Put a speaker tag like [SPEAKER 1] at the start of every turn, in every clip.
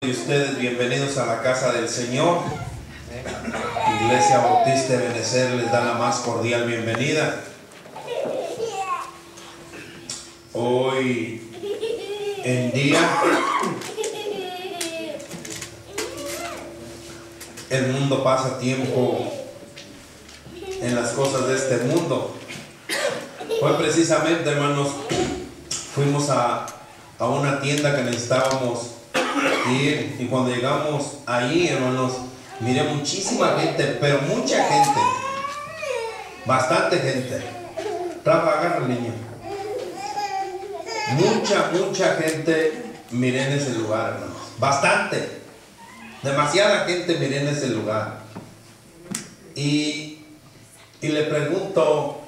[SPEAKER 1] Y ustedes bienvenidos a la casa del Señor. Iglesia Bautista de Benecer les da la más cordial bienvenida. Hoy en día el mundo pasa tiempo en las cosas de este mundo. Hoy precisamente, hermanos, fuimos a una tienda que necesitábamos ir, y cuando llegamos ahí, hermanos, miré muchísima gente, pero mucha gente, bastante gente. Rafa, agarra al niño. Mucha gente miré en ese lugar, hermanos. Bastante, demasiada gente miré en ese lugar. Y le pregunto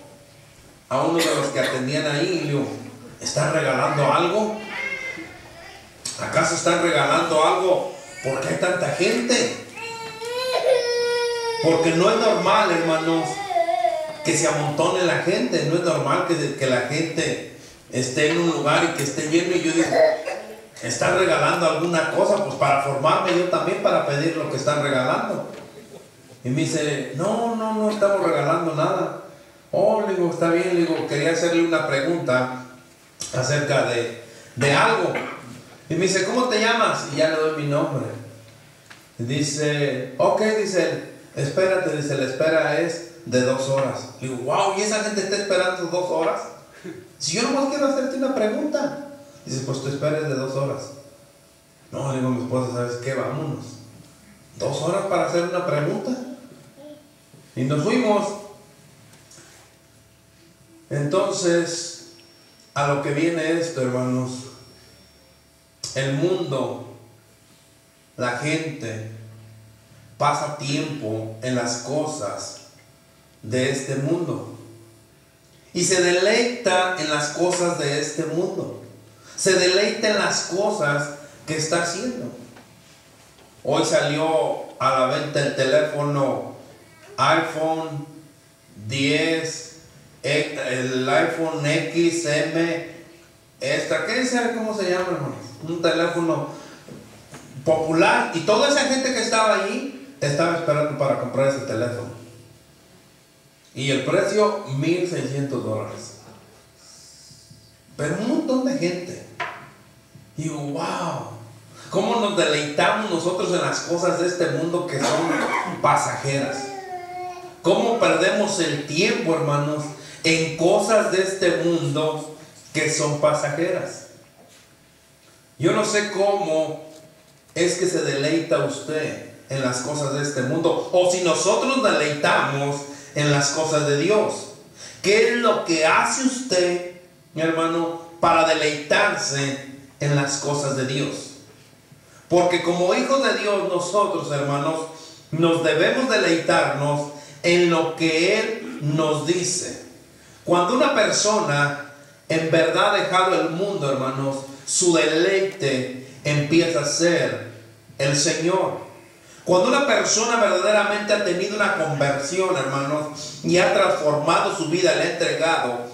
[SPEAKER 1] a uno de los que atendían ahí, le digo, ¿están regalando algo? ¿Acaso están regalando algo? ¿Por qué hay tanta gente? Porque no es normal, hermanos, que se amontone la gente. No es normal que la gente esté en un lugar y que esté lleno. Y yo digo, ¿están regalando alguna cosa? Pues para formarme yo también para pedir lo que están regalando. Y me dice, no estamos regalando nada. Oh, le digo, está bien. Le digo, quería hacerle una pregunta acerca de algo. Y me dice, ¿cómo te llamas? Y ya le doy mi nombre. Y dice, ok, dice él, espérate, dice, la espera es de 2 horas. Y digo, wow, ¿y esa gente está esperando 2 horas? Si yo nomás quiero hacerte una pregunta. Dice, pues tu espera es de 2 horas. No, le digo a mi esposa, ¿sabes qué? Vámonos. 2 horas para hacer una pregunta. Y nos fuimos. Entonces, a lo que viene esto, hermanos. El mundo, la gente, pasa tiempo en las cosas de este mundo y se deleita en las cosas de este mundo, se deleita en las cosas que está haciendo. Hoy salió a la venta el teléfono iPhone 10, el iPhone XM, ¿qué sabe cómo se llama, hermanos? Un teléfono popular, y toda esa gente que estaba ahí estaba esperando para comprar ese teléfono, y el precio $1,600. Pero un montón de gente. Y digo, wow, cómo nos deleitamos nosotros en las cosas de este mundo que son pasajeras. Cómo perdemos el tiempo, hermanos, en cosas de este mundo que son pasajeras. Yo no sé cómo es que se deleita usted en las cosas de este mundo, o si nosotros deleitamos en las cosas de Dios. ¿Qué es lo que hace usted, mi hermano, para deleitarse en las cosas de Dios? Porque como hijos de Dios, nosotros, hermanos, nos debemos deleitarnos en lo que Él nos dice. Cuando una persona en verdad ha dejado el mundo, hermanos, su deleite empieza a ser el Señor. Cuando una persona verdaderamente ha tenido una conversión, hermanos, y ha transformado su vida, le ha entregado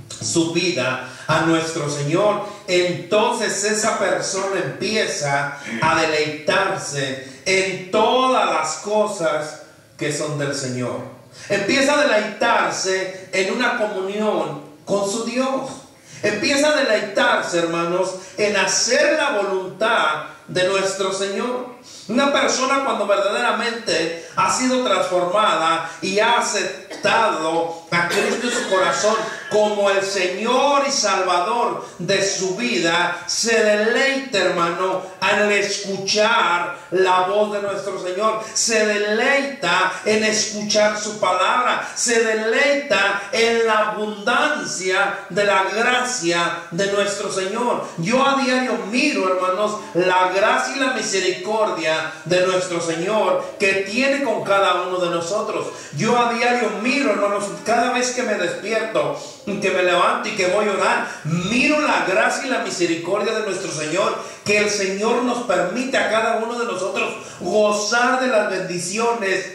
[SPEAKER 1] su vida a nuestro Señor, entonces esa persona empieza a deleitarse en todas las cosas que son del Señor. Empieza a deleitarse en una comunión con su Dios. Empieza a deleitarse, hermanos, en hacer la voluntad de nuestro Señor. Una persona cuando verdaderamente ha sido transformada y ha aceptado a Cristo en su corazón como el Señor y Salvador de su vida, se deleita, hermano, al escuchar la voz de nuestro Señor. Se deleita en escuchar su palabra. Se deleita en la abundancia de la gracia de nuestro Señor. Yo a diario miro, hermanos, la gracia y la misericordia de nuestro Señor que tiene con cada uno de nosotros. Yo a diario miro, hermanos, cada vez que me despierto, que me levanto y que voy a orar, miro la gracia y la misericordia de nuestro Señor, que el Señor nos permite a cada uno de nosotros gozar de las bendiciones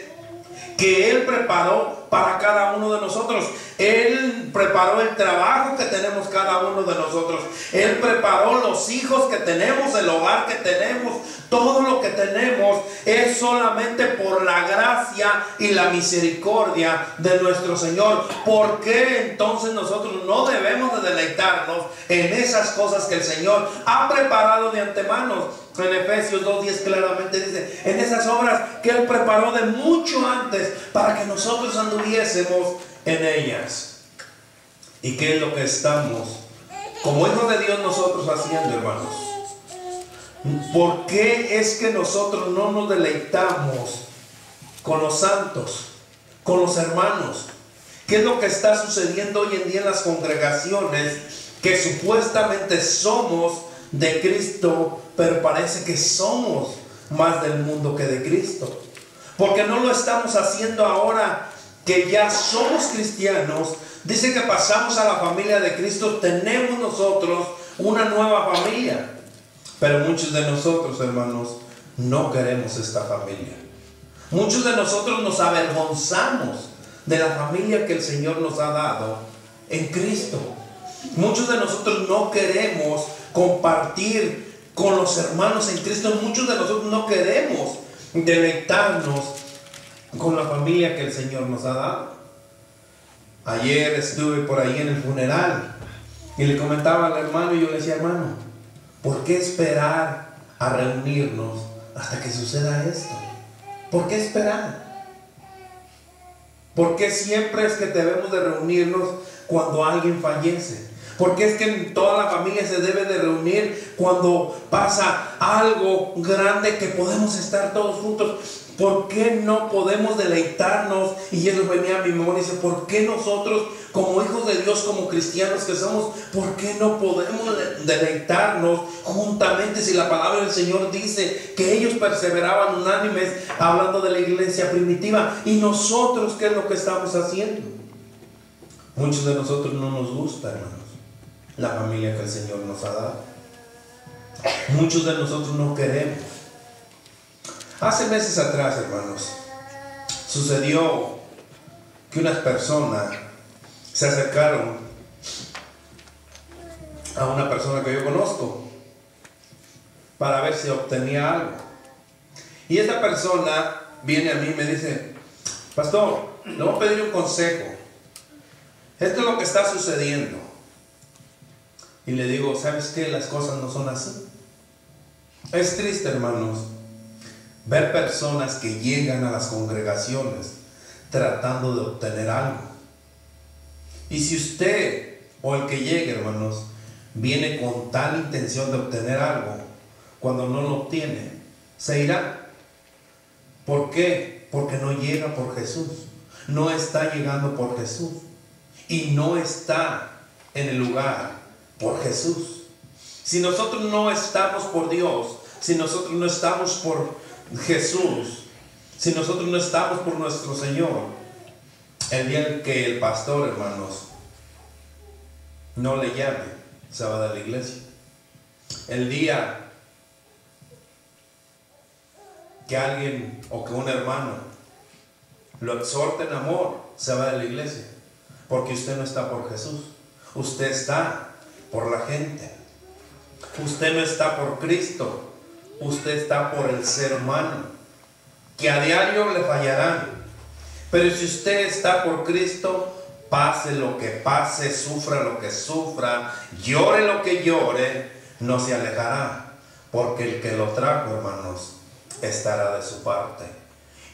[SPEAKER 1] que Él preparó para cada uno de nosotros. Él preparó el trabajo que tenemos cada uno de nosotros. Él preparó los hijos que tenemos, el hogar que tenemos. Todo lo que tenemos es solamente por la gracia y la misericordia de nuestro Señor. ¿Por qué entonces nosotros no debemos de deleitarnos en esas cosas que el Señor ha preparado de antemano? En Efesios 2:10 claramente dice, en esas obras que Él preparó de mucho antes para que nosotros anduviésemos en ellas. ¿Y qué es lo que estamos como hijos de Dios nosotros haciendo, hermanos? ¿Por qué es que nosotros no nos deleitamos con los santos, con los hermanos? ¿Qué es lo que está sucediendo hoy en día en las congregaciones que supuestamente somos de Cristo, pero parece que somos más del mundo que de Cristo? Porque no lo estamos haciendo ahora que ya somos cristianos. Dice que pasamos a la familia de Cristo, tenemos nosotros una nueva familia. Pero muchos de nosotros, hermanos, no queremos esta familia. Muchos de nosotros nos avergonzamos de la familia que el Señor nos ha dado en Cristo. Muchos de nosotros no queremos compartir con los hermanos en Cristo. Muchos de nosotros no queremos deleitarnos con la familia que el Señor nos ha dado. Ayer estuve por ahí en el funeral y le comentaba al hermano y yo le decía, hermano, ¿por qué esperar a reunirnos hasta que suceda esto? ¿Por qué esperar? ¿Por qué siempre es que debemos de reunirnos cuando alguien fallece? ¿Por qué es que toda la familia se debe de reunir cuando pasa algo grande que podemos estar todos juntos? ¿Por qué no podemos deleitarnos? Y eso venía a mi memoria y dice, ¿por qué nosotros como hijos de Dios, como cristianos que somos, por qué no podemos deleitarnos juntamente si la palabra del Señor dice que ellos perseveraban unánimes, hablando de la iglesia primitiva? ¿Y nosotros qué es lo que estamos haciendo? Muchos de nosotros no nos gusta, hermanos, la familia que el Señor nos ha dado. Muchos de nosotros no queremos. Hace meses atrás, hermanos, sucedió que unas personas se acercaron a una persona que yo conozco para ver si obtenía algo. Y esta persona viene a mí y me dice, pastor, le voy a pedir un consejo. Esto es lo que está sucediendo. Y le digo, ¿sabes qué? Las cosas no son así. Es triste, hermanos, ver personas que llegan a las congregaciones tratando de obtener algo. Y si usted o el que llegue, hermanos, viene con tal intención de obtener algo, cuando no lo obtiene, se irá. ¿Por qué? Porque no llega por Jesús. No está llegando por Jesús. Y no está en el lugar por Jesús. Si nosotros no estamos por Dios, si nosotros no estamos por Jesús, si nosotros no estamos por nuestro Señor, el día en que el pastor, hermanos, no le llame, se va de la iglesia. El día que alguien o que un hermano lo exhorte en amor, se va de la iglesia, porque usted no está por Jesús, usted está por la gente, usted no está por Cristo. Usted está por el ser humano, que a diario le fallarán. Pero si usted está por Cristo, pase lo que pase, sufra lo que sufra, llore lo que llore, no se alejará. Porque el que lo trajo, hermanos, estará de su parte.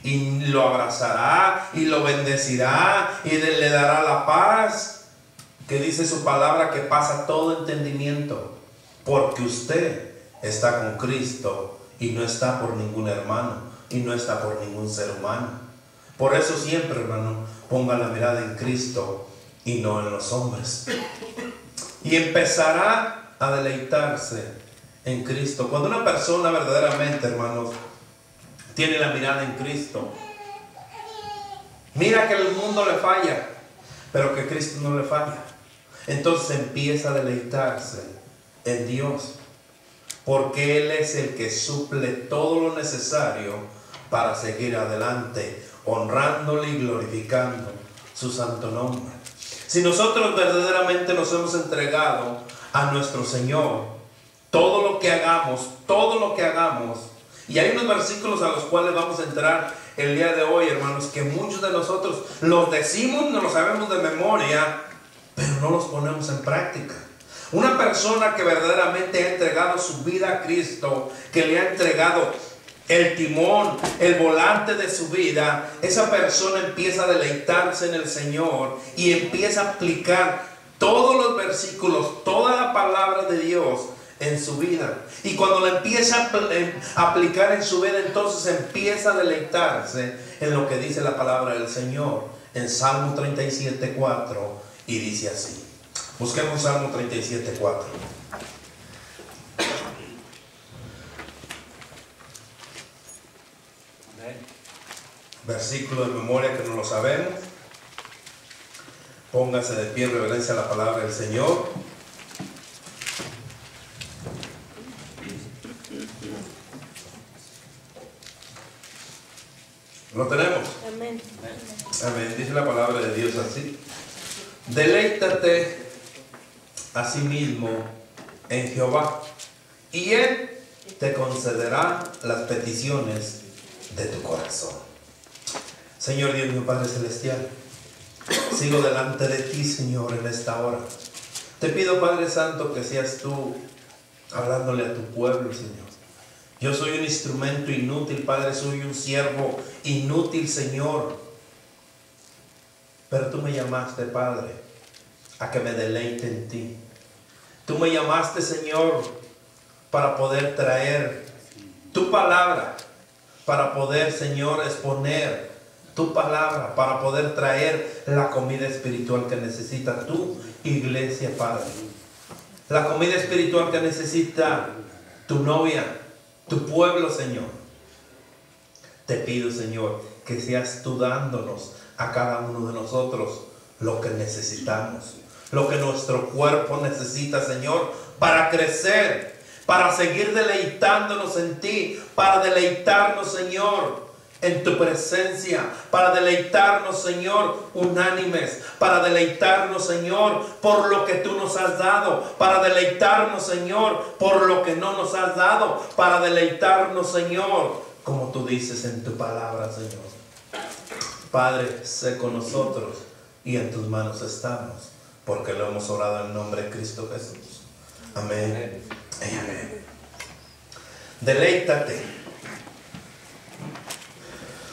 [SPEAKER 1] Y lo abrazará y lo bendecirá y le dará la paz, que dice su palabra que pasa todo entendimiento. Porque usted está con Cristo y no está por ningún hermano y no está por ningún ser humano. Por eso siempre, hermano, ponga la mirada en Cristo y no en los hombres. Y empezará a deleitarse en Cristo. Cuando una persona verdaderamente, hermanos, tiene la mirada en Cristo, mira que el mundo le falla, pero que Cristo no le falla, entonces empieza a deleitarse en Dios. Porque Él es el que suple todo lo necesario para seguir adelante. honrándole y glorificando su santo nombre. Si nosotros verdaderamente nos hemos entregado a nuestro Señor, todo lo que hagamos, y hay unos versículos a los cuales vamos a entrar el día de hoy, hermanos, que muchos de nosotros los decimos, no los sabemos de memoria, pero no los ponemos en práctica. Una persona que verdaderamente ha entregado su vida a Cristo, que le ha entregado el timón, el volante de su vida, esa persona empieza a deleitarse en el Señor y empieza a aplicar todos los versículos, toda la palabra de Dios en su vida. Y cuando la empieza a aplicar en su vida, entonces empieza a deleitarse en lo que dice la palabra del Señor en Salmo 37:4, y dice así. Busquemos Salmo 37:4. Versículo de memoria que no lo sabemos. Póngase de pie en reverencia a la palabra del Señor. ¿Lo tenemos?
[SPEAKER 2] Amén.
[SPEAKER 1] Amén. Dice la palabra de Dios así: deleítate a sí mismo en Jehová, y Él te concederá las peticiones de tu corazón. Señor Dios mío, Padre Celestial, sigo delante de ti, Señor, en esta hora. Te pido, Padre Santo, que seas tú hablándole a tu pueblo, Señor. Yo soy un instrumento inútil, Padre, soy un siervo inútil, Señor. Pero tú me llamaste, Padre, a que me deleite en ti. Tú me llamaste, Señor, para poder traer tu palabra, para poder, Señor, exponer tu palabra, para poder traer la comida espiritual que necesita tu iglesia, Padre. La comida espiritual que necesita tu novia, tu pueblo, Señor. Te pido, Señor, que seas tú dándonos a cada uno de nosotros lo que necesitamos, lo que nuestro cuerpo necesita, Señor, para crecer, para seguir deleitándonos en ti, para deleitarnos, Señor, en tu presencia, para deleitarnos, Señor, unánimes, para deleitarnos, Señor, por lo que tú nos has dado, para deleitarnos, Señor, por lo que no nos has dado, para deleitarnos, Señor, como tú dices en tu palabra, Señor. Padre, sé con nosotros y en tus manos estamos, porque lo hemos orado en nombre de Cristo Jesús. Amén. Amén. Deleítate.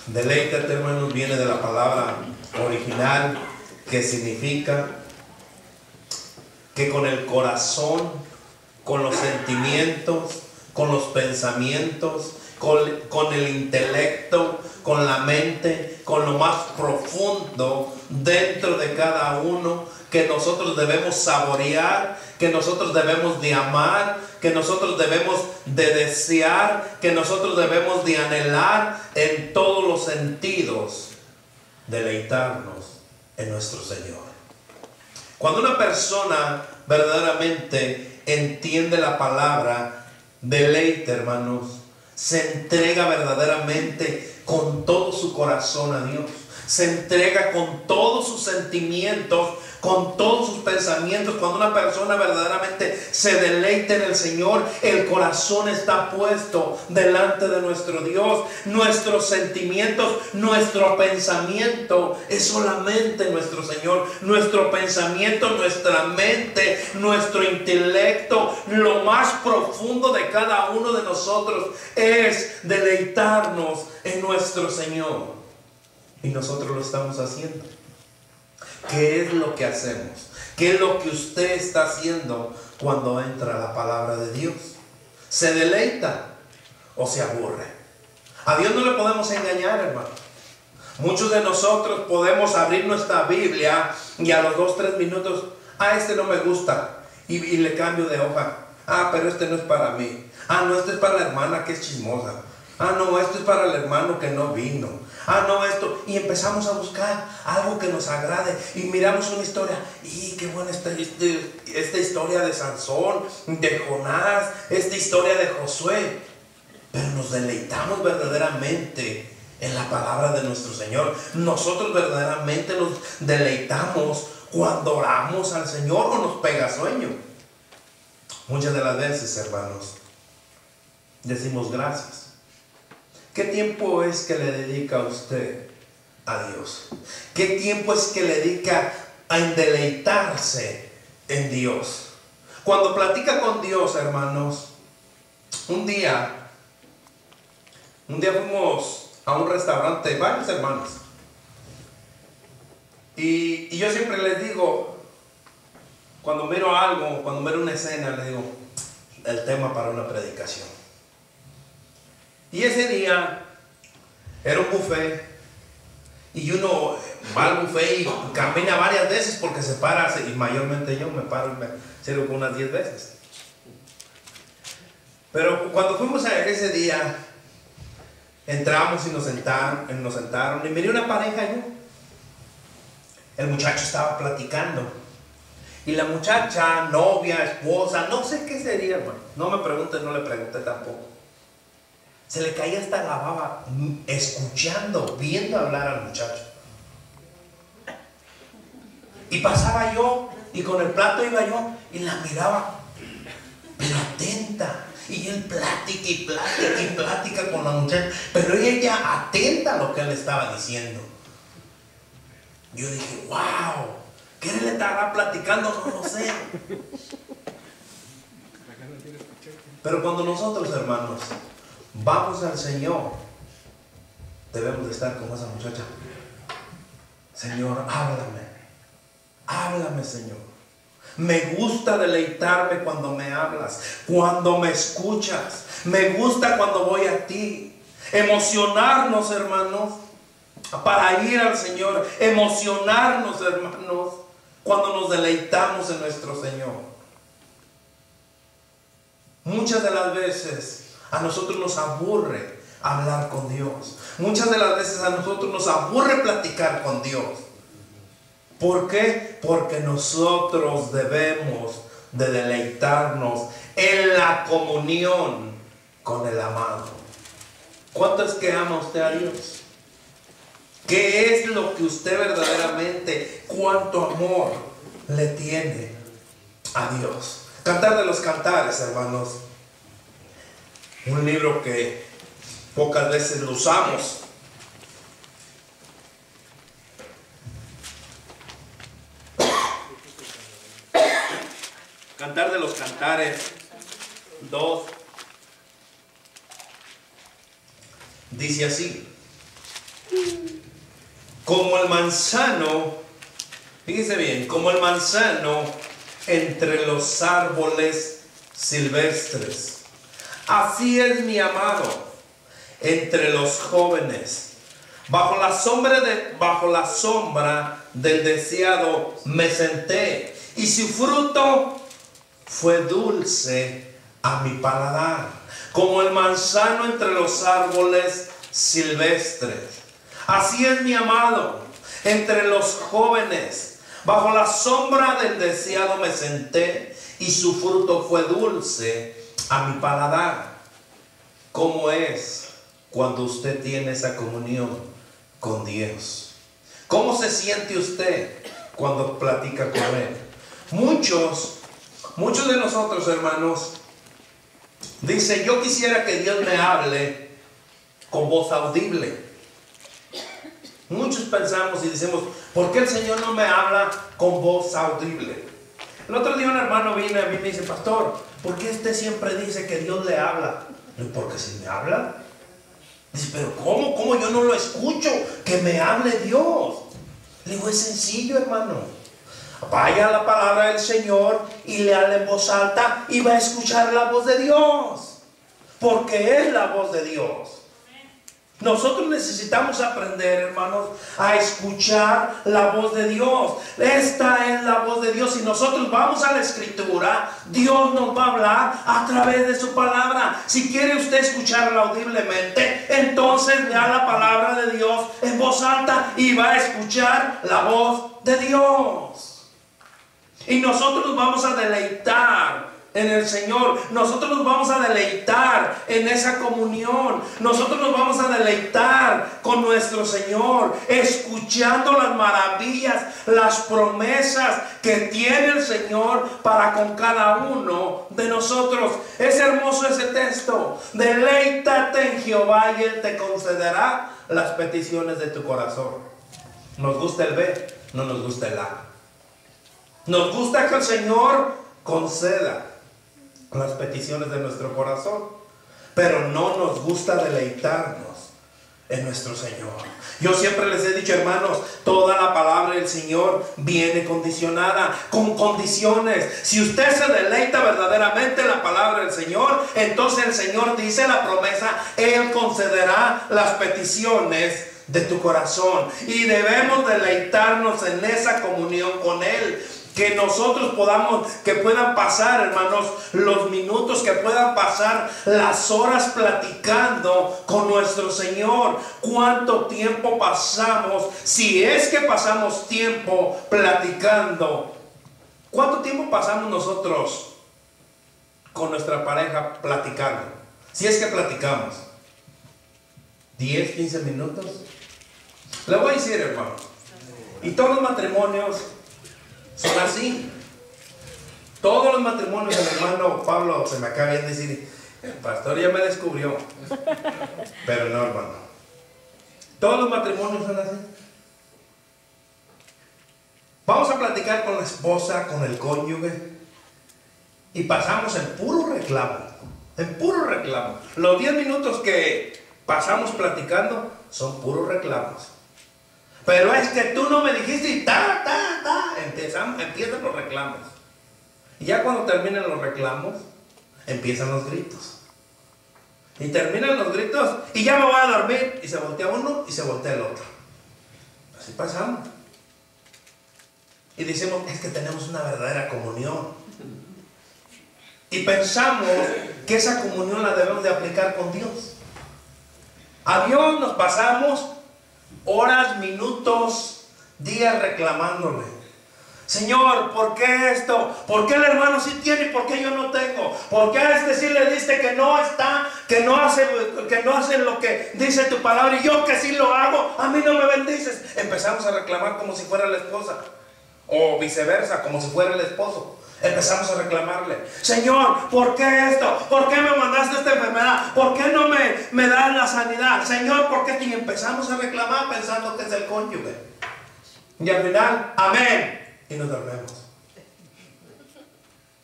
[SPEAKER 1] Deleítate, hermanos, viene de la palabra original, que significa que con el corazón, con los sentimientos, con los pensamientos, con el intelecto, con la mente, con lo más profundo dentro de cada uno, que nosotros debemos saborear, que nosotros debemos de amar, que nosotros debemos de desear, que nosotros debemos de anhelar en todos los sentidos, deleitarnos en nuestro Señor. Cuando una persona verdaderamente entiende la palabra deleite, hermanos, se entrega verdaderamente con todo su corazón a Dios, se entrega con todos sus sentimientos, con todos sus pensamientos. Cuando una persona verdaderamente se deleita en el Señor, el corazón está puesto delante de nuestro Dios. Nuestros sentimientos, nuestro pensamiento es solamente nuestro Señor. Nuestro pensamiento, nuestra mente, nuestro intelecto, lo más profundo de cada uno de nosotros es deleitarnos en nuestro Señor. Y nosotros lo estamos haciendo. ¿Qué es lo que hacemos? ¿Qué es lo que usted está haciendo cuando entra la palabra de Dios? ¿Se deleita o se aburre? A Dios no le podemos engañar, hermano. Muchos de nosotros podemos abrir nuestra Biblia y a los 2-3 minutos, este no me gusta, y le cambio de hoja. Pero este no es para mí. No, este es para la hermana que es chismosa. No, esto es para el hermano que no vino. No, esto. Y empezamos a buscar algo que nos agrade. Y miramos una historia. Y qué buena esta historia de Sansón, de Jonás, esta historia de Josué. Pero nos deleitamos verdaderamente en la palabra de nuestro Señor. Nosotros verdaderamente nos deleitamos cuando oramos al Señor o nos pega sueño. Muchas de las veces, hermanos, decimos gracias. ¿Qué tiempo es que le dedica usted a Dios? ¿Qué tiempo es que le dedica a deleitarse en Dios? Cuando platica con Dios, hermanos, un día fuimos a un restaurante, varios hermanos, y yo siempre les digo, cuando miro algo, cuando miro una escena, les digo, el tema para una predicación. Y ese día era un buffet, y uno va al buffet y camina varias veces porque se para, y mayormente yo me paro y me sirvo como unas 10 veces. Pero cuando fuimos a ese día, entramos y nos sentaron y miré una pareja y yo. El muchacho estaba platicando. Y la muchacha, novia, esposa, no sé qué sería, hermano. No me pregunten, no le pregunté tampoco. Se le caía hasta la baba escuchando, viendo hablar al muchacho. Y pasaba yo, y con el plato iba yo, y la miraba, pero atenta. Y él plática y plática y plática con la muchacha, pero ella atenta a lo que él estaba diciendo. Yo dije, wow, ¿qué le estará platicando? No lo sé. Pero cuando nosotros, hermanos, vamos al Señor, debemos de estar como esa muchacha. Señor, háblame, Señor. Me gusta deleitarme cuando me hablas, cuando me escuchas. Me gusta cuando voy a ti. Emocionarnos, hermanos, para ir al Señor. Emocionarnos, hermanos, cuando nos deleitamos en nuestro Señor. Muchas de las veces a nosotros nos aburre hablar con Dios. Muchas de las veces a nosotros nos aburre platicar con Dios. ¿Por qué? Porque nosotros debemos de deleitarnos en la comunión con el amado. ¿Cuánto es que ama usted a Dios? ¿Qué es lo que usted verdaderamente, cuánto amor le tiene a Dios? Cantar de los Cantares, hermanos. Un libro que pocas veces lo usamos. Cantar de los Cantares 2 dice así: como el manzano, fíjese bien, como el manzano entre los árboles silvestres, así es mi amado entre los jóvenes. Bajo la sombra del deseado me senté, y su fruto fue dulce a mi paladar, como el manzano entre los árboles silvestres. Así es mi amado entre los jóvenes. Bajo la sombra del deseado me senté, y su fruto fue dulce a mi paladar. ¿Cómo es cuando usted tiene esa comunión con Dios? ¿Cómo se siente usted cuando platica con Él? Muchos de nosotros, hermanos, dicen: yo quisiera que Dios me hable con voz audible. Muchos pensamos y decimos: ¿por qué el Señor no me habla con voz audible? El otro día un hermano vino a mí y me dice: pastor, ¿por qué usted siempre dice que Dios le habla? Porque si me habla. Dice: pero ¿cómo yo no lo escucho? Que me hable Dios. Le digo: es sencillo, hermano. Vaya a la palabra del Señor y léala en voz alta y va a escuchar la voz de Dios, porque es la voz de Dios. Nosotros necesitamos aprender, hermanos, a escuchar la voz de Dios. Esta es la voz de Dios. Si nosotros vamos a la Escritura, Dios nos va a hablar a través de su palabra. Si quiere usted escucharla audiblemente, entonces lea la palabra de Dios en voz alta y va a escuchar la voz de Dios. Y nosotros nos vamos a deleitar en el Señor. Nosotros nos vamos a deleitar en esa comunión. Nosotros nos vamos a deleitar con nuestro Señor, escuchando las maravillas, las promesas que tiene el Señor para con cada uno de nosotros. Es hermoso ese texto. Deleítate en Jehová y Él te concederá las peticiones de tu corazón. Nos gusta el B, no nos gusta el A. Nos gusta que el Señor conceda las peticiones de nuestro corazón, pero no nos gusta deleitarnos en nuestro Señor. Yo siempre les he dicho, hermanos, toda la palabra del Señor viene condicionada, con condiciones. Si usted se deleita verdaderamente en la palabra del Señor, entonces el Señor dice la promesa, Él concederá las peticiones de tu corazón. Y debemos deleitarnos en esa comunión con Él. Que nosotros podamos, que puedan pasar, hermanos, los minutos, que puedan pasar las horas platicando con nuestro Señor. ¿Cuánto tiempo pasamos? Si es que pasamos tiempo platicando, ¿cuánto tiempo pasamos nosotros con nuestra pareja platicando? Si es que platicamos, 10, 15 minutos. Le voy a decir, hermano, y todos los matrimonios son así. Todos los matrimonios, el hermano Pablo se me acaba de decir, el pastor ya me descubrió. Pero no, hermano. Todos los matrimonios son así. Vamos a platicar con la esposa, con el cónyuge, y pasamos en puro reclamo. En puro reclamo. Los 10 minutos que pasamos platicando son puros reclamos. Pero es que tú no me dijiste y empiezan los reclamos. Y ya cuando terminan los reclamos, empiezan los gritos. Y terminan los gritos y ya me voy a dormir. Y se voltea uno y se voltea el otro. Así pasamos. Y decimos, es que tenemos una verdadera comunión. Y pensamos que esa comunión la debemos de aplicar con Dios. A Dios nos pasamos horas, minutos, días reclamándole. Señor, ¿por qué esto? ¿Por qué el hermano sí tiene y por qué yo no tengo? ¿Por qué a este sí le diste que no está, que no hace lo que dice tu palabra y yo que sí lo hago? A mí no me bendices. Empezamos a reclamar como si fuera la esposa, o viceversa, como si fuera el esposo. Empezamos a reclamarle, Señor, ¿por qué esto? ¿Por qué me mandaste esta enfermedad? ¿Por qué no me das la sanidad? Señor, ¿por qué? Y empezamos a reclamar pensando que es el cónyuge. Y al final, amén. Y nos dormimos.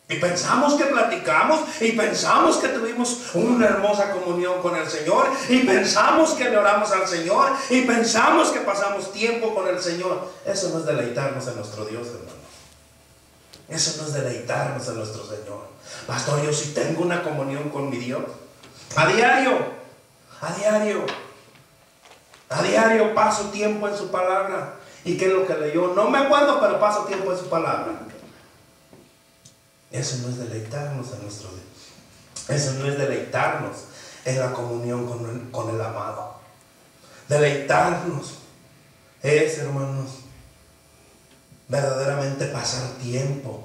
[SPEAKER 1] Y pensamos que platicamos, y pensamos que tuvimos una hermosa comunión con el Señor, y pensamos que le oramos al Señor, y pensamos que pasamos tiempo con el Señor. Eso no es deleitarnos en nuestro Dios, hermano. Eso no es deleitarnos en nuestro Señor. Pastor, yo sí tengo una comunión con mi Dios. A diario paso tiempo en su palabra. ¿Y qué es lo que leyó? No me acuerdo, pero paso tiempo en su palabra. Eso no es deleitarnos en nuestro Dios. Eso no es deleitarnos en la comunión con el amado. Deleitarnos es, hermanos, verdaderamente pasar tiempo,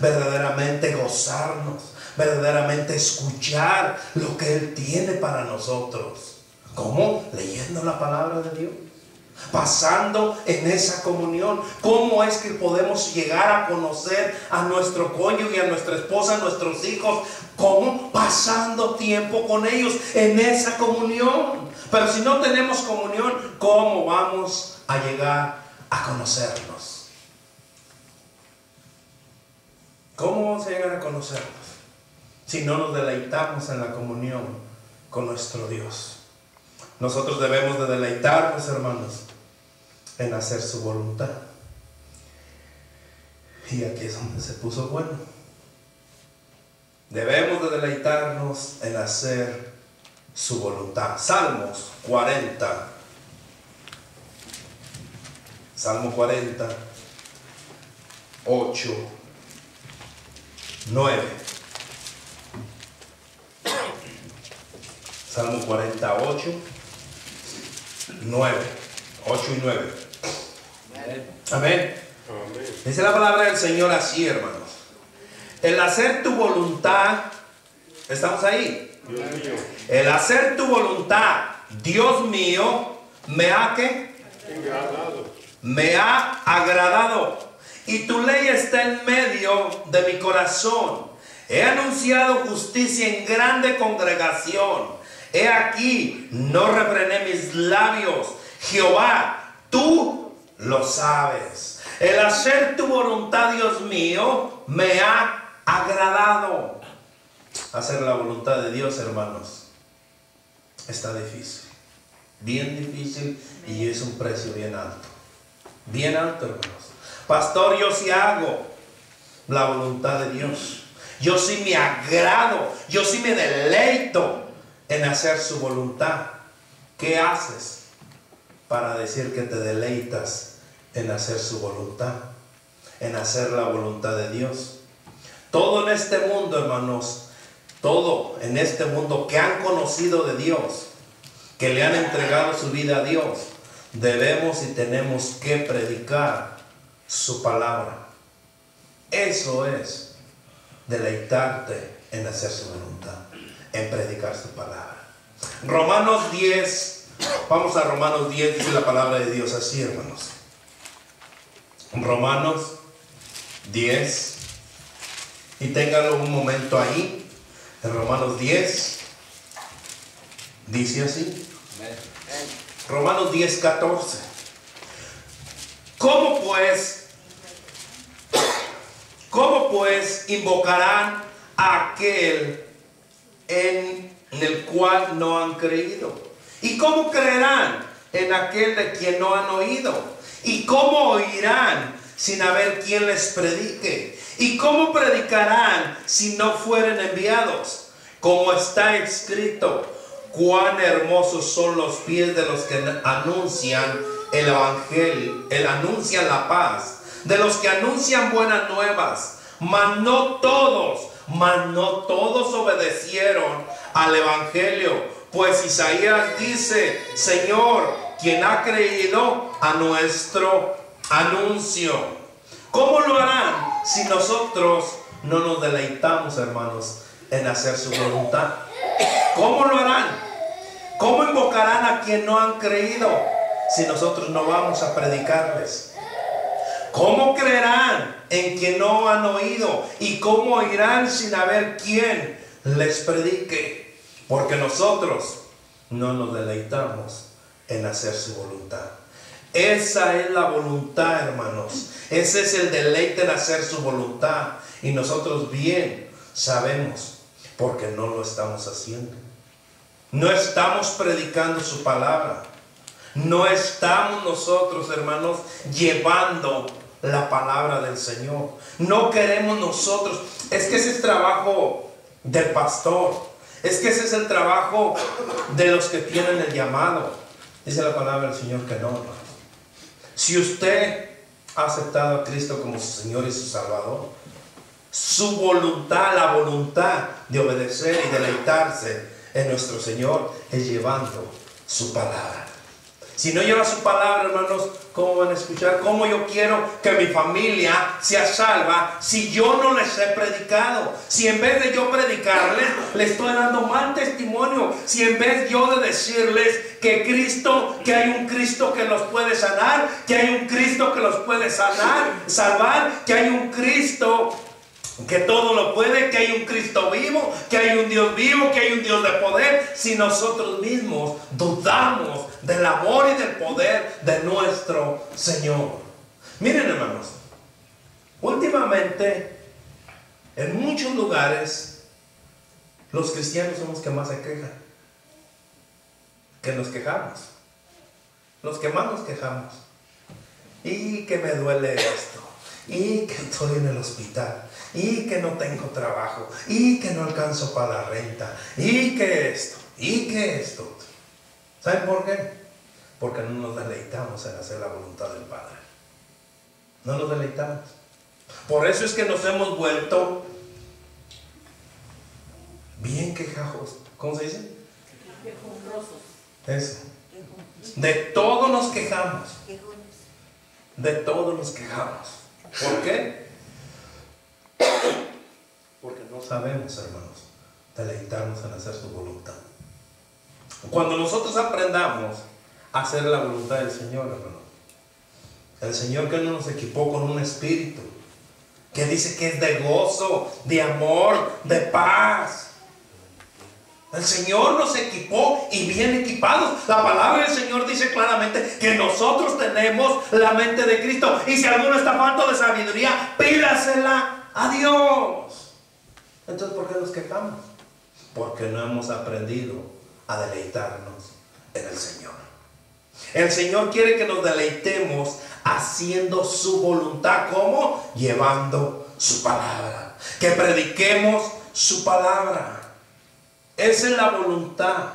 [SPEAKER 1] verdaderamente gozarnos, verdaderamente escuchar lo que Él tiene para nosotros. ¿Cómo? Leyendo la palabra de Dios, pasando en esa comunión. ¿Cómo es que podemos llegar a conocer a nuestro cónyuge, a nuestra esposa, a nuestros hijos? ¿Cómo? Pasando tiempo con ellos en esa comunión. Pero si no tenemos comunión, ¿cómo vamos a llegar a conocernos? ¿Cómo vamos a llegar a conocernos si no nos deleitamos en la comunión con nuestro Dios? Nosotros debemos de deleitarnos, hermanos, en hacer su voluntad. Y aquí es donde se puso bueno. Debemos de deleitarnos en hacer su voluntad. Salmos 40. Salmo 40, 8, 9. Salmo 48, 9. 8 y 9. Amén. Amén. Dice la palabra del Señor así, hermanos. El hacer tu voluntad, ¿estamos ahí? El hacer tu voluntad, Dios mío, me ha ¿qué? Me ha agradado. Y tu ley está en medio de mi corazón. He anunciado justicia en grande congregación. He aquí, no refrené mis labios. Jehová, tú lo sabes. El hacer tu voluntad, Dios mío, me ha agradado. Hacer la voluntad de Dios, hermanos, está difícil. Bien difícil, y es un precio bien alto. Bien alto, hermanos. Pastor, yo sí hago la voluntad de Dios. Yo sí me agrado. Yo sí me deleito en hacer su voluntad. ¿Qué haces para decir que te deleitas en hacer su voluntad? En hacer la voluntad de Dios. Todo en este mundo, hermanos, todo en este mundo que han conocido de Dios, que le han entregado su vida a Dios, debemos y tenemos que predicar su palabra. Eso es deleitarte en hacer su voluntad, en predicar su palabra. Romanos 10, vamos a Romanos 10, dice la palabra de Dios así, hermanos. Romanos 10, y ténganlo un momento ahí. En Romanos 10 dice así. Romanos 10, 14. ¿Cómo pues invocarán a aquel en el cual no han creído? ¿Y cómo creerán en aquel de quien no han oído? ¿Y cómo oirán sin haber quien les predique? ¿Y cómo predicarán si no fueren enviados? Como está escrito, cuán hermosos son los pies de los que anuncian el evangelio, anuncian la paz, de los que anuncian buenas nuevas. Mas no todos obedecieron al evangelio. Pues Isaías dice, Señor, ¿quién ha creído a nuestro anuncio? ¿Cómo lo harán si nosotros no nos deleitamos, hermanos, en hacer su voluntad? ¿Cómo lo harán? ¿Cómo invocarán a quien no han creído si nosotros no vamos a predicarles? ¿Cómo creerán en quien no han oído? ¿Y cómo oirán sin haber quien les predique? Porque nosotros no nos deleitamos en hacer su voluntad. Esa es la voluntad, hermanos. Ese es el deleite en hacer su voluntad. Y nosotros bien sabemos, porque no lo estamos haciendo. No estamos predicando su palabra. No estamos nosotros, hermanos, llevando la palabra del Señor. No queremos nosotros. Es que ese es trabajo del pastor. Es que ese es el trabajo de los que tienen el llamado. Dice la palabra del Señor que no, hermanos. Si usted ha aceptado a Cristo como su Señor y su Salvador, su voluntad, la voluntad de obedecer y deleitarse en nuestro Señor es llevando su palabra. Si no lleva su palabra, hermanos, ¿cómo van a escuchar? ¿Cómo yo quiero que mi familia sea salva si yo no les he predicado? Si en vez de yo predicarles, les estoy dando mal testimonio. Si en vez yo de decirles que Cristo, que hay un Cristo que los puede sanar, que hay un Cristo que los puede salvar, que hay un Cristo que todo lo puede, que hay un Cristo vivo, que hay un Dios vivo, que hay un Dios de poder. Si nosotros mismos dudamos del amor y del poder de nuestro Señor. Miren, hermanos, últimamente en muchos lugares los cristianos somos los que más se quejan, que nos quejamos, los que más nos quejamos. Y que me duele esto, y que estoy en el hospital, y que no tengo trabajo, y que no alcanzo para la renta, y que esto, y que esto. ¿Saben por qué? Porque no nos deleitamos en hacer la voluntad del Padre. No nos deleitamos. Por eso es que nos hemos vuelto bien quejajosos. ¿Cómo se dice?
[SPEAKER 2] Quejumbrosos.
[SPEAKER 1] Eso. De todo nos quejamos. De todo nos quejamos. ¿Por qué? sabemos, hermanos, deleitarnos en hacer su voluntad. Cuando nosotros aprendamos a hacer la voluntad del Señor, hermanos, el Señor que no nos equipó con un espíritu que dice que es de gozo, de amor, de paz. El Señor nos equipó y bien equipados. La palabra del Señor dice claramente que nosotros tenemos la mente de Cristo. Y si alguno está falto de sabiduría, pídasela a Dios. Entonces, ¿por qué nos quejamos? Porque no hemos aprendido a deleitarnos en el Señor. El Señor quiere que nos deleitemos haciendo su voluntad. ¿Cómo? Llevando su palabra. Que prediquemos su palabra. Esa es la voluntad.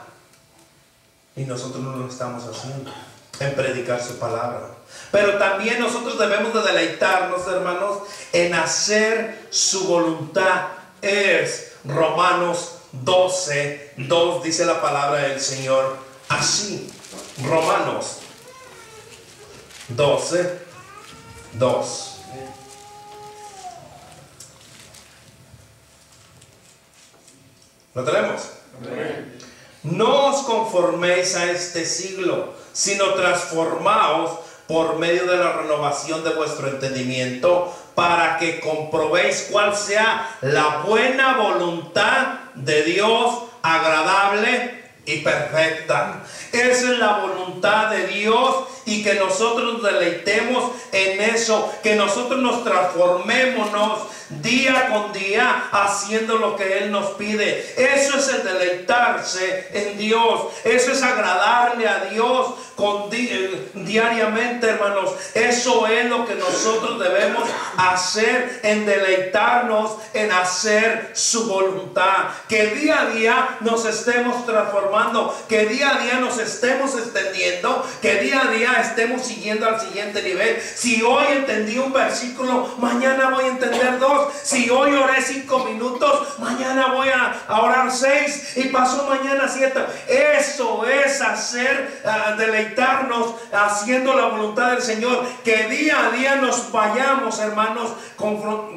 [SPEAKER 1] Y nosotros no lo estamos haciendo en predicar su palabra. Pero también nosotros debemos de deleitarnos, hermanos, en hacer su voluntad. Es Romanos 12:2, dice la palabra del Señor así. Romanos 12:2. ¿Lo tenemos? Amén. No os conforméis a este siglo, sino transformaos por medio de la renovación de vuestro entendimiento, para que comprobéis cuál sea la buena voluntad de Dios, agradable y perfecta. Esa es la voluntad de Dios, y que nosotros nos deleitemos en eso, que nosotros nos transformémonos día con día haciendo lo que Él nos pide. Eso es el deleitarse en Dios. Eso es agradarle a Dios diariamente, hermanos. Eso es lo que nosotros debemos hacer, en deleitarnos en hacer su voluntad. Que día a día nos estemos transformando, que día a día nos estemos extendiendo, que día a día estemos siguiendo al siguiente nivel. Si hoy entendí un versículo, mañana voy a entender 2. Si hoy oré 5 minutos, mañana voy a orar 6, y pasó mañana 7. Eso es hacer, deleitarnos haciendo la voluntad del Señor. Que día a día nos vayamos, hermanos,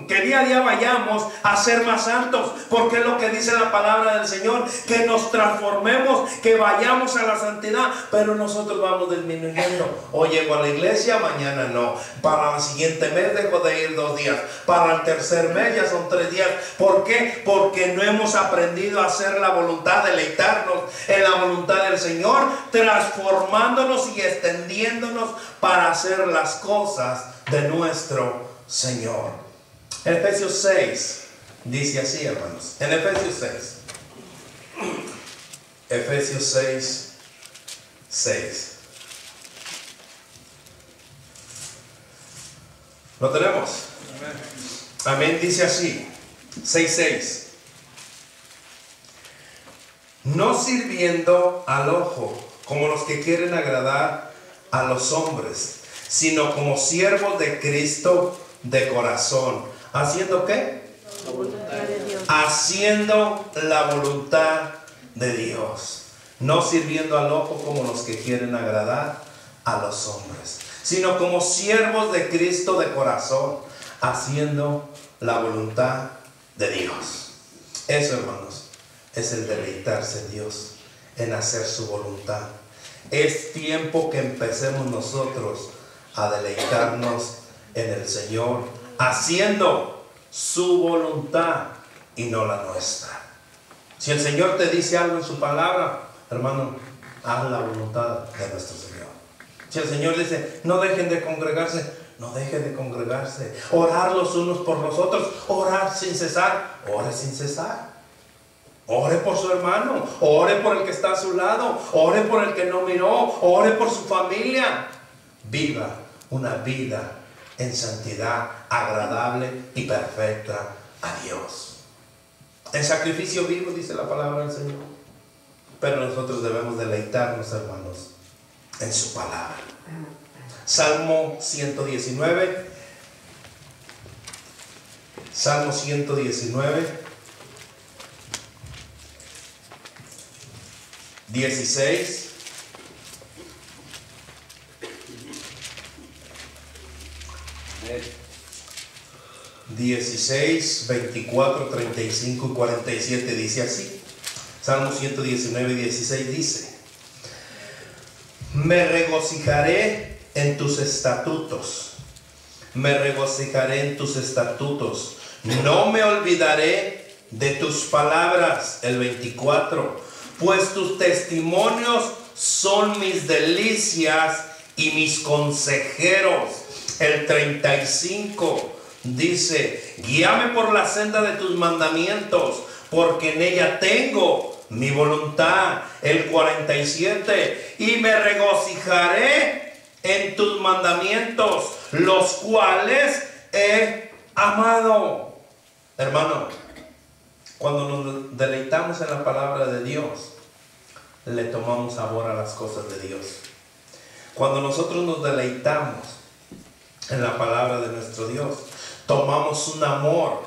[SPEAKER 1] que día a día vayamos a ser más santos, porque es lo que dice la palabra del Señor, que nos transformemos, que vayamos a la santidad. Pero nosotros vamos disminuyendo. Hoy llego a la iglesia, mañana no. Para el siguiente mes dejo de ir 2 días. Para el tercer mes ya son 3 días. ¿Por qué? Porque no hemos aprendido a hacer la voluntad, deleitarnos en la voluntad del Señor, transformándonos y extendiéndonos para hacer las cosas de nuestro Señor. Efesios 6 dice así, hermanos. En Efesios 6. Efesios 6:6. ¿Lo tenemos? Amén. Dice así, 6:6. No sirviendo al ojo como los que quieren agradar a los hombres, sino como siervos de Cristo de corazón. ¿Haciendo qué?
[SPEAKER 2] La voluntad de Dios.
[SPEAKER 1] Haciendo la voluntad de Dios. No sirviendo al ojo como los que quieren agradar a los hombres, sino como siervos de Cristo de corazón, haciendo la voluntad de Dios. Eso, hermanos, es el deleitarse en Dios, en hacer su voluntad. Es tiempo que empecemos nosotros a deleitarnos en el Señor, haciendo su voluntad y no la nuestra. Si el Señor te dice algo en su palabra, hermano, haz la voluntad de nuestro Señor. Si el Señor dice, no dejen de congregarse, no dejen de congregarse. Orar los unos por los otros, orar sin cesar, ore sin cesar. Ore por su hermano, ore por el que está a su lado, ore por el que no miró, ore por su familia. Viva una vida en santidad, agradable y perfecta a Dios. En sacrificio vivo, dice la palabra del Señor. Pero nosotros debemos deleitarnos, hermanos, en su palabra. Salmo 119. Salmo 119. 16. 16, 24, 35 y 47 dice así. Salmo 119, 16 dice: me regocijaré en tus estatutos, me regocijaré en tus estatutos, no me olvidaré de tus palabras. El 24, pues tus testimonios son mis delicias y mis consejeros. El 35 dice: guíame por la senda de tus mandamientos, porque en ella tengo mi voluntad. El 47, y me regocijaré en tus mandamientos, los cuales he amado. Hermano, cuando nos deleitamos en la palabra de Dios, le tomamos sabor a las cosas de Dios. Cuando nosotros nos deleitamos en la palabra de nuestro Dios, tomamos un amor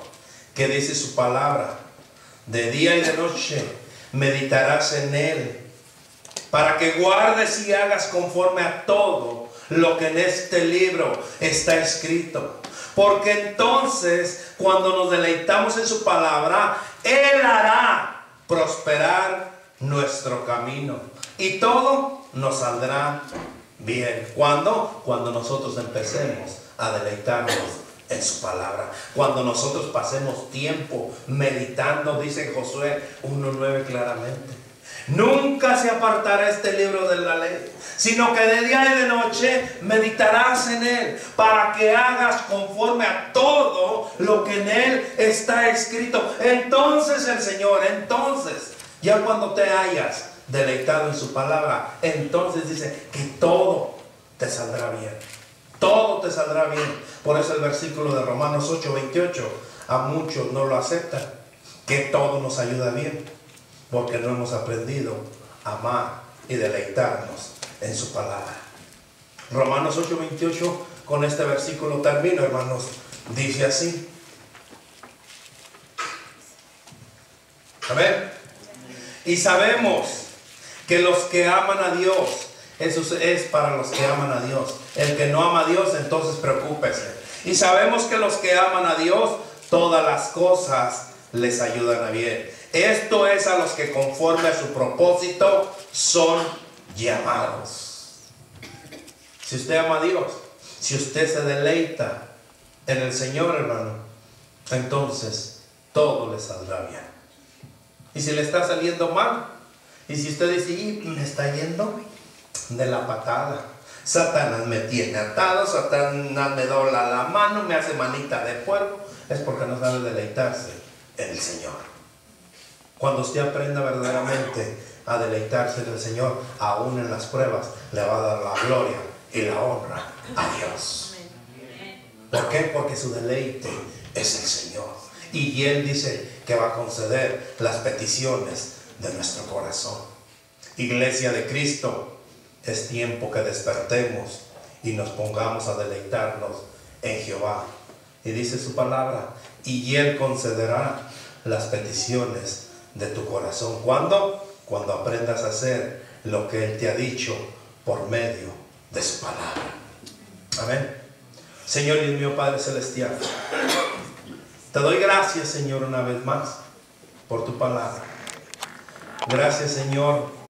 [SPEAKER 1] que dice su palabra: de día y de noche meditarás en él, para que guardes y hagas conforme a todo lo que en este libro está escrito. Porque entonces, cuando nos deleitamos en su palabra, él hará prosperar nuestro camino y todo nos saldrá bien. ¿Cuándo? Cuando nosotros empecemos a deleitarnos en su palabra. Cuando nosotros pasemos tiempo meditando, dice Josué 1:9 claramente: nunca se apartará este libro de la ley, sino que de día y de noche meditarás en él, para que hagas conforme a todo lo que en él está escrito. Entonces el Señor, ya cuando te hayas deleitado en su palabra, entonces dice que todo te saldrá bien. Todo te saldrá bien. Por eso el versículo de Romanos 8:28, a muchos no lo aceptan, que todo nos ayuda bien, porque no hemos aprendido a amar y deleitarnos en su palabra. Romanos 8:28, con este versículo termino, hermanos. Dice así. A ver. Y sabemos que los que aman a Dios, eso es para los que aman a Dios. El que no ama a Dios, entonces preocúpese. Y sabemos que los que aman a Dios, todas las cosas les ayudan a bien. Esto es a los que conforme a su propósito son llamados. Si usted ama a Dios, si usted se deleita en el Señor, hermano, entonces todo le saldrá bien. Y si le está saliendo mal, y si usted dice: y me está yendo de la patada, Satanás me tiene atado, Satanás me dobla la mano, me hace manita de fuego, es porque no sabe deleitarse en el Señor. Cuando usted aprenda verdaderamente a deleitarse en el Señor, aún en las pruebas, le va a dar la gloria y la honra a Dios. ¿Por qué? Porque su deleite es el Señor. Y Él dice que va a conceder las peticiones de nuestro corazón. Iglesia de Cristo, es tiempo que despertemos y nos pongamos a deleitarnos en Jehová. Y dice su palabra: y Él concederá las peticiones de tu corazón. ¿Cuándo? Cuando aprendas a hacer lo que Él te ha dicho por medio de su palabra. Amén. Señor Dios mío, Padre Celestial, te doy gracias, Señor, una vez más por tu palabra. Gracias, Señor,